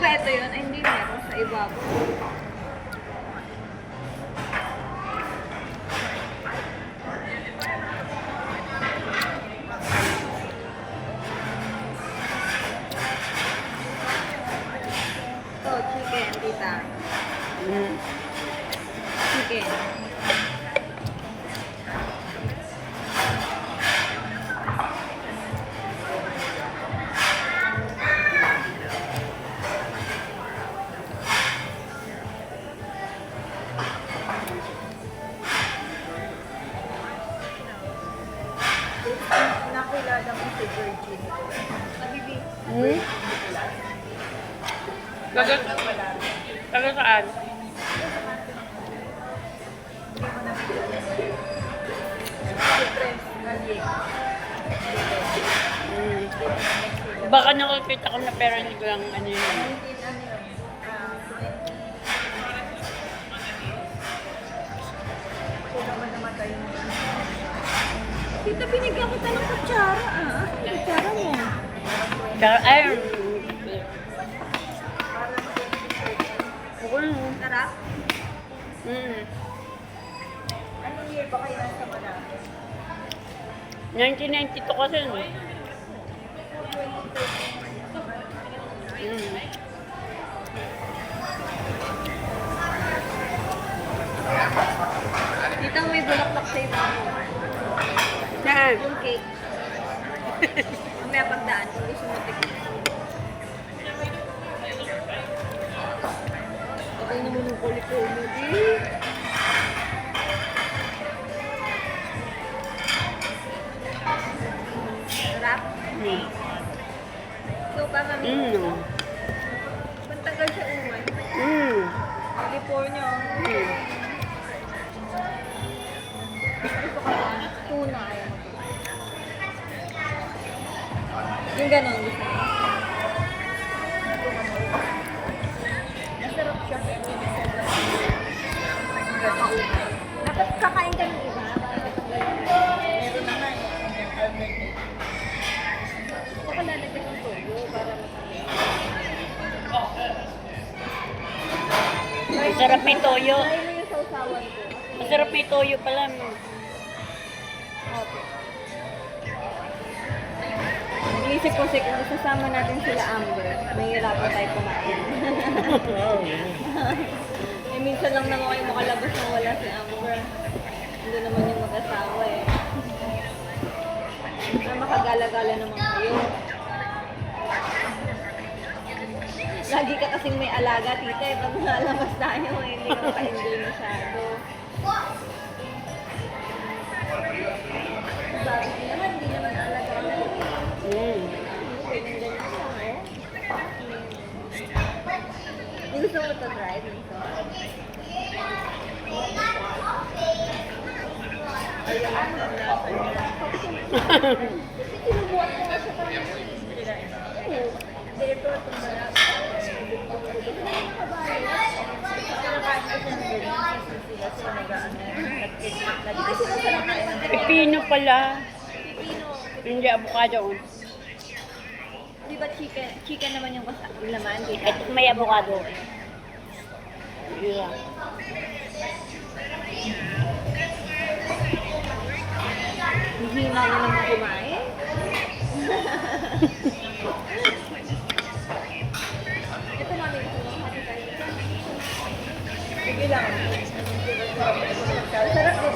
ba ito yun? Ay, hindi meron sa ibabaw. Ito, chicken, tita. Chicken. Nakilala mo si Virgin. Habibi. Taga saan? Hindi mo nakilala. Si Prince Galing. Baka nakakita ko na pero hindi ko lang ano yun. 19 ano yun? Kung naman namatay mo. Tita, binigyan kita ng kutsara. Ah, kutsara mo. Kaya, ay, Sarap. Anong year ba kayo nasa Manila? 1992 kasi. Tita, may bulaklak sa iba. Yan. Yung cake. Mamaya pagdaan, kung gusto mo tikman. Ako naman ng kulit-kulit eh. Sarap. So, pa mami. Pantagal siya umay. California. Gusto ko lang. Tuna. Ayaw mo. Yung ganon gusto mo. Masarap siya. Dapat kakain ka ng iba. Meron na nga eh. Saka lalagyan ng toyo para Masarap may toyo. Kaya mo yung sausawan ko. Masarap may toyo pala. Okay. Inisip ko kung isasama natin sila Amber, mahihirapan tayo kumain. Eh, minsan lang naman kayo makalabas nang wala si Amber. Hindi naman yung mag-asawa eh. Makagala-gala naman kayo. Lagi ka kasing may alaga, tita eh. Pag nalabas tayo eh, hindi ka pa-enjoy masyado. Bakit naman, hindi naman alaga na gusto mo to drive? Sinubuhat ko nga siya kami. Dito, tumarap. Kasi masarap na yung Pipino pala. pipino. Hindi avocado. Di ba chicken? Chicken naman yung laman, di ba? Ito may avocado. Yeah. Hihina na naman kumain. Ito mami, gusto mo hati tayo. Sige lang. Sarap din